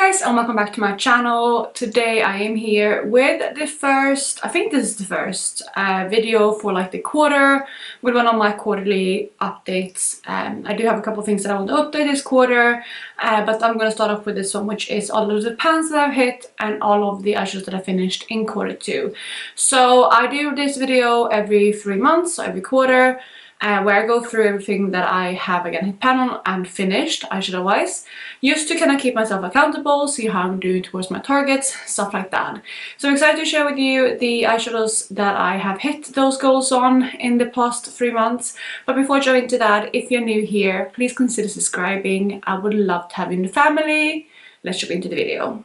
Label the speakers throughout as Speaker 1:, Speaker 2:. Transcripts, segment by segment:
Speaker 1: guys, and welcome back to my channel. Today I am here with the first, I think this is the first video for like the quarter with one of my quarterly updates. I do have a couple of things that I want to update this quarter, but I'm going to start off with this one, which is all of the pans that I've hit and all of the eyeshadows that I finished in quarter 2. So I do this video every 3 months, so every quarter, where I go through everything that I have again hit pan on and finished eyeshadow wise, just to kind of keep myself accountable, see how I'm doing towards my targets, stuff like that. So I'm excited to share with you the eyeshadows that I have hit those goals on in the past 3 months. But before I jump into that, if you're new here, please consider subscribing. I would love to have you in the family. Let's jump into the video.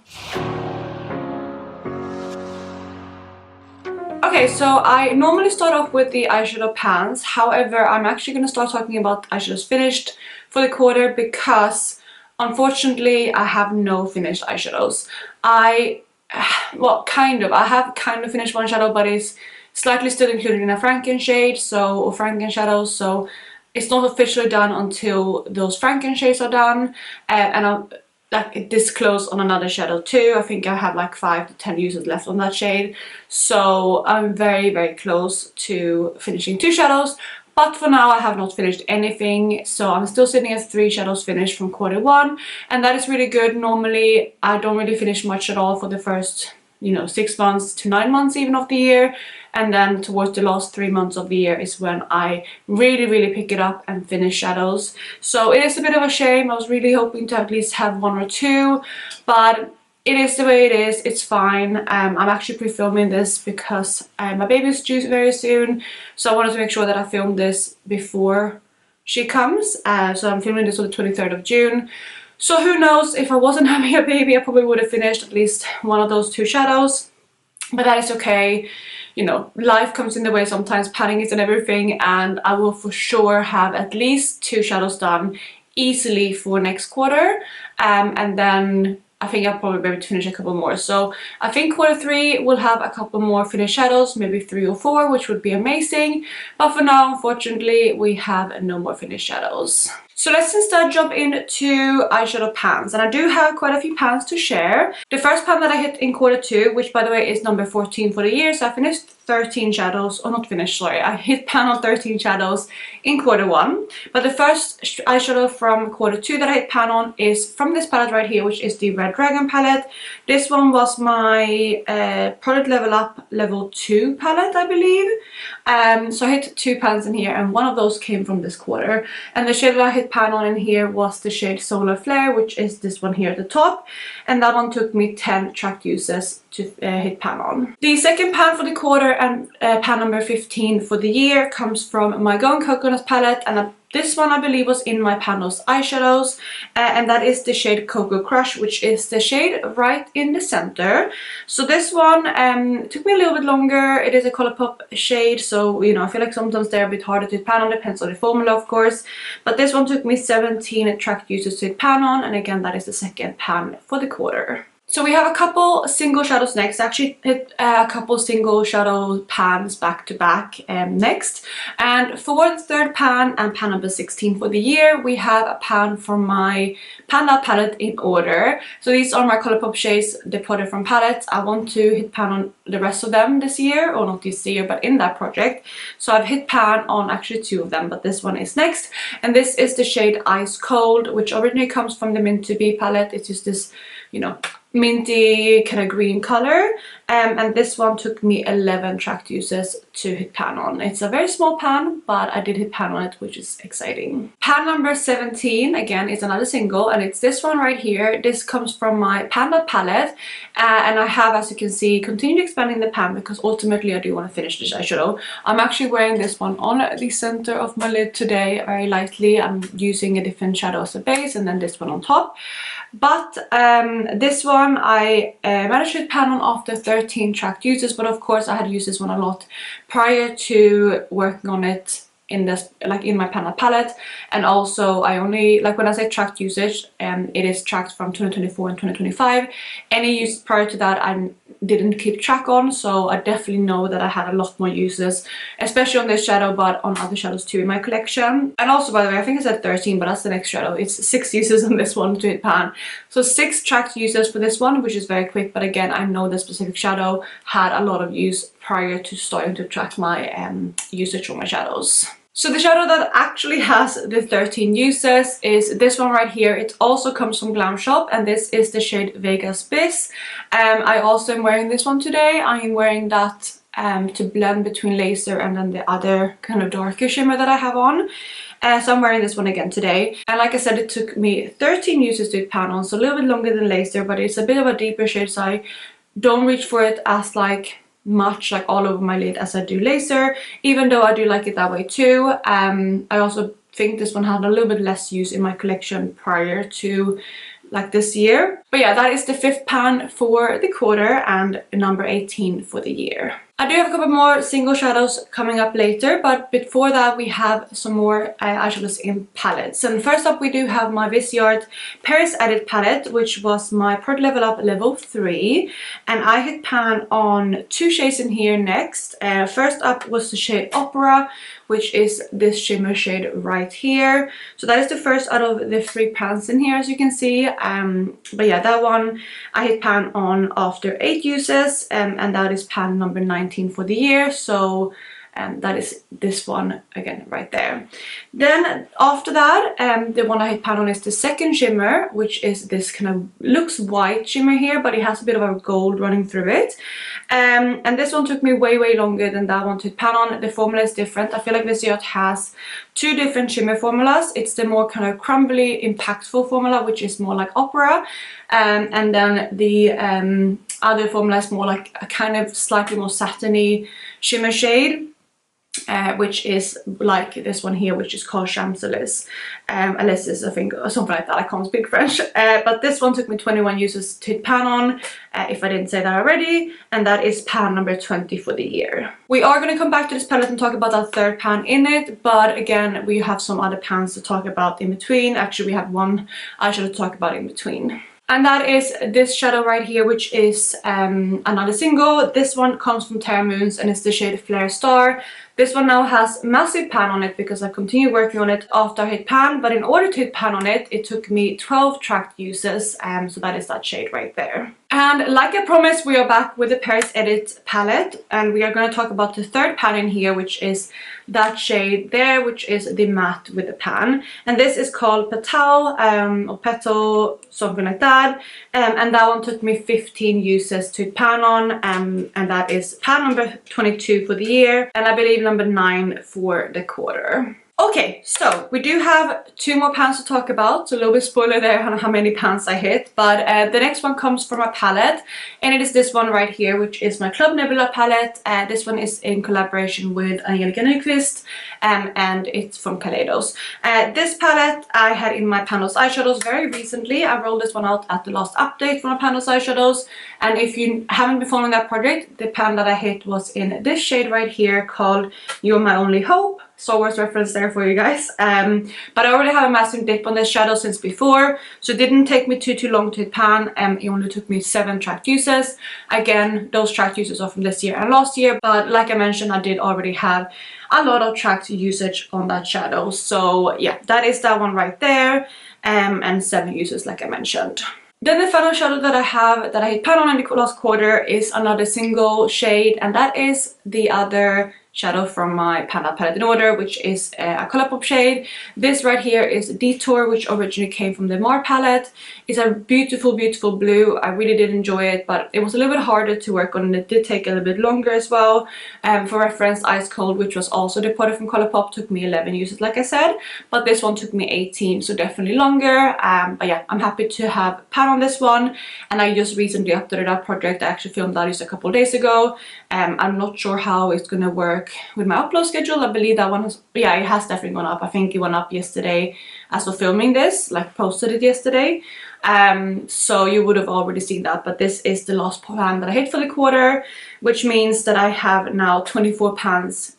Speaker 1: Okay, so I normally start off with the eyeshadow pans. However, I'm actually going to start talking about eyeshadows finished for the quarter because unfortunately I have no finished eyeshadows. I have kind of finished one shadow, but it's slightly still included in a Franken shade, or Franken shadows, so it's not officially done until those Franken shades are done, and I'm like this close on another shadow too. I think I have like 5 to 10 uses left on that shade, so I'm very close to finishing 2 shadows. But for now I have not finished anything, so I'm still sitting at 3 shadows finished from quarter 1, and that is really good. Normally I don't really finish much at all for the first 6 months to 9 months even of the year, and then towards the last 3 months of the year is when I really pick it up and finish shadows. So it is a bit of a shame. I was really hoping to at least have 1 or 2, but it is the way it is. It's fine. I'm actually pre-filming this because my baby is due very soon, so I wanted to make sure that I filmed this before she comes. So I'm filming this on the 23rd of June. So who knows, if I wasn't having a baby I probably would have finished at least one of those 2 shadows, but that is okay. Life comes in the way sometimes, panning is and everything, and I will for sure have at least 2 shadows done easily for next quarter, and then I think I'll probably be able to finish a couple more. So I think quarter 3 will have a couple more finished shadows, maybe 3 or 4, which would be amazing. But for now, unfortunately, we have no more finished shadows. So let's instead jump into eyeshadow pans, and I do have quite a few pans to share. The first pan that I hit in quarter 2, which by the way is number 14 for the year, so I finished 13 shadows, or not finished, sorry, I hit pan on 13 shadows in quarter 1. But the first eyeshadow from quarter 2 that I hit pan on is from this palette right here, which is the Red Dragon palette. This one was my product level up level 2 palette, I believe. So I hit 2 pans in here, and one of those came from this quarter, and the shade that I hit pan on in here was the shade Solar Flare, which is this one here at the top, and that one took me 10 track uses to hit pan on. The second pan for the quarter and pan number 15 for the year comes from my Gone Coconut palette, and this one I believe was in my Panos eyeshadows, and that is the shade Cocoa Crush, which is the shade right in the center. So this one took me a little bit longer. It is a Colourpop shade, so I feel like sometimes they're a bit harder to pan on, depends on the formula of course, but this one took me 17 track uses to hit pan on, and again that is the second pan for the quarter. So we have a couple single shadows next. I actually hit a couple single shadow pans back to back next. And for the third pan and pan number 16 for the year, we have a pan from my Panda palette in order. So these are my Colourpop shades, the product from palettes. I want to hit pan on the rest of them this year, or not this year, but in that project. So I've hit pan on actually 2 of them, but this one is next. And this is the shade Ice Cold, which originally comes from the Mint to Be palette. It's just this, minty kind of green color, and this one took me 11 track uses to hit pan on. It's a very small pan, but I did hit pan on it, which is exciting. Pan number 17 again is another single, and it's this one right here. This comes from my Panda palette, and I have, as you can see, continued expanding the pan because ultimately I do want to finish this eyeshadow. I'm actually wearing this one on the center of my lid today very lightly. I'm using a different shadow as a base and then this one on top. But this one I managed to pan on after 13 tracked uses, but of course I had used this one a lot prior to working on it in this, like in my pan palette. And also I only, like when I say tracked usage, it is tracked from 2024 and 2025. Any use prior to that I didn't keep track on, so I definitely know that I had a lot more uses, especially on this shadow, but on other shadows too in my collection. And also, by the way, I think I said 13, but that's the next shadow. It's 6 uses on this one to hit pan, so 6 tracked uses for this one, which is very quick. But again, I know the specific shadow had a lot of use prior to starting to track my usage for my shadows. So the shadow that actually has the 13 uses is this one right here. It also comes from Glam Shop, and this is the shade Vegas Biz. I also am wearing this one today. I am wearing that to blend between laser and then the other kind of darker shimmer that I have on. So I'm wearing this one again today. And like I said, it took me 13 uses to hit pan on, so a little bit longer than laser, but it's a bit of a deeper shade, so I don't reach for it as like much like all over my lid as I do laser, even though I do like it that way too. I also think this one had a little bit less use in my collection prior to like this year. But yeah, that is the 5th pan for the quarter and number 18 for the year. I do have a couple more single shadows coming up later, but before that we have some more eyeshadows in palettes. And first up we do have my Viseart Paris Edit palette, which was my Product Level Up level 3, and I hit pan on 2 shades in here next. First up was the shade Opera, which is this shimmer shade right here. So that is the first out of the 3 pans in here, as you can see. But yeah, that one I hit pan on after 8 uses, and that is pan number 19 for the year. So that is this one again right there. Then after that, the one I hit pan on is the second shimmer, which is this kind of looks white shimmer here, but it has a bit of a gold running through it. And this one took me way longer than that one to hit pan on. The formula is different. I feel like Viseart has 2 different shimmer formulas. It's the more kind of crumbly, impactful formula, which is more like Opera, and then the other formula is more like a kind of slightly more satiny shimmer shade, which is like this one here, which is called Champs-Élysées. Élysées, I think, or something like that. I can't speak French. But this one took me 21 uses to hit pan on, if I didn't say that already, and that is pan number 20 for the year. We are going to come back to this palette and talk about that 3rd pan in it, but again, we have some other pans to talk about in between. Actually, we have one eyeshadow to talk about in between. And that is this shadow right here, which is another single. This one comes from Terra Moons and it's the shade Flare Star. This one now has massive pan on it because I continued working on it after I hit pan, but in order to hit pan on it, it took me 12 tracked uses, so that is that shade right there. And like I promised, we are back with the Paris Edit palette, and we are going to talk about the 3rd pan in here, which is that shade there, which is the matte with the pan. And this is called Petal, or Petal, something like that. And that one took me 15 uses to pan on, and that is pan number 22 for the year, and I believe number 9 for the quarter. Okay, so we do have 2 more pans to talk about, so a little bit spoiler there on how many pans I hit, but the next one comes from a palette, and it is this one right here, which is my Club Nebula palette. This one is in collaboration with Angelica Nyqvist, and it's from Eyeshadows. This palette I had in my Pandos Eyeshadows very recently. I rolled this one out at the last update from my Pandos Eyeshadows, and if you haven't been following that project, the pan that I hit was in this shade right here called You're My Only Hope. Star Wars reference there for you guys. But I already have a massive dip on this shadow since before, so it didn't take me too long to hit pan. It only took me 7 tracked uses. Again, those tracked uses are from this year and last year, but like I mentioned, I did already have a lot of tracked usage on that shadow. So yeah, that is that one right there, and 7 uses like I mentioned. Then the final shadow that I have that I hit pan on in the last quarter is another single shade, and that is the other shadow from my Panda palette in order, which is a Colourpop shade. This right here is Detour, which originally came from the Mar palette. It's a beautiful blue. I really did enjoy it, but it was a little bit harder to work on and it did take a little bit longer as well. For reference, Ice Cold, which was also departed from Colourpop, took me 11 uses like I said, but this one took me 18, so definitely longer. But yeah, I'm happy to have pan on this one, and I just recently updated that project. I actually filmed that just a couple of days ago. I'm not sure how it's gonna work with my upload schedule. I believe that one has, yeah, it has definitely gone up. I think it went up yesterday as of filming this, like posted it yesterday. So you would have already seen that, but this is the last pan that I hit for the quarter, which means that I have now 24 pans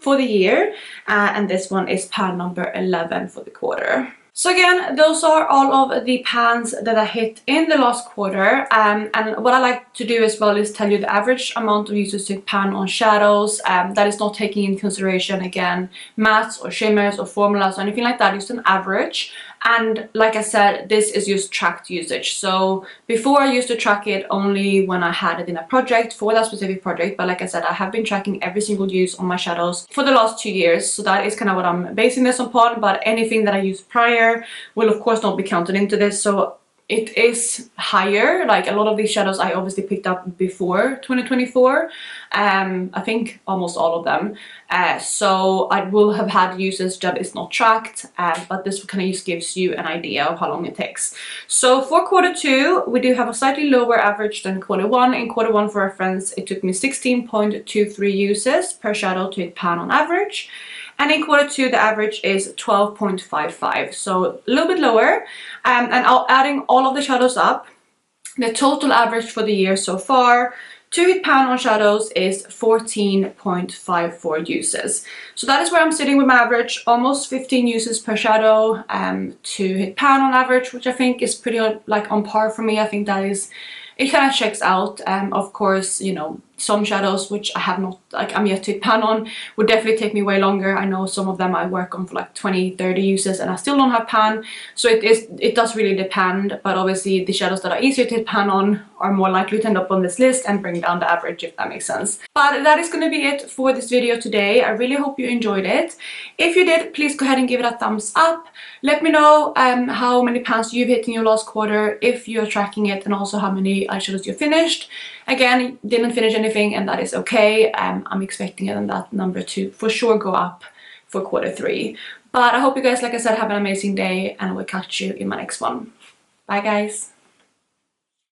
Speaker 1: for the year, and this one is pan number 11 for the quarter. So again, those are all of the pans that I hit in the last quarter, and what I like to do as well is tell you the average amount of uses to pan on shadows. That is not taking into consideration, again, mattes or shimmers or formulas or anything like that, just an average. And like I said, this is just tracked usage. So before I used to track it only when I had it in a project for that specific project, but like I said, I have been tracking every single use on my shadows for the last 2 years. So that is kind of what I'm basing this upon, but anything that I used prior will of course not be counted into this. So it is higher. Like a lot of these shadows I obviously picked up before 2024. I think almost all of them. So I will have had uses that is not tracked, but this kind of just gives you an idea of how long it takes. So for quarter 2, we do have a slightly lower average than quarter 1. In quarter 1, for reference, it took me 16.23 uses per shadow to hit pan on average. And in quarter 2, the average is 12.55, so a little bit lower. And adding all of the shadows up, the total average for the year so far to hit pan on shadows is 14.54 uses. So that is where I'm sitting with my average, almost 15 uses per shadow to hit pan on average, which I think is pretty like on par for me. I think that is, it kind of checks out. Of course, you know, some shadows which I have not, like I'm yet to hit pan on, would definitely take me way longer. I know some of them I work on for like 20-30 uses and I still don't have pan, so it does really depend. But obviously the shadows that are easier to hit pan on are more likely to end up on this list and bring down the average, if that makes sense. But that is going to be it for this video today. I really hope you enjoyed it. If you did, please go ahead and give it a thumbs up. Let me know how many pans you've hit in your last quarter, if you're tracking it, and also how many eyeshadows you finished. Again, didn't finish anything, and that is okay. I'm expecting that number to for sure go up for quarter 3. But I hope you guys, like I said, have an amazing day, and I will catch you in my next one. Bye guys.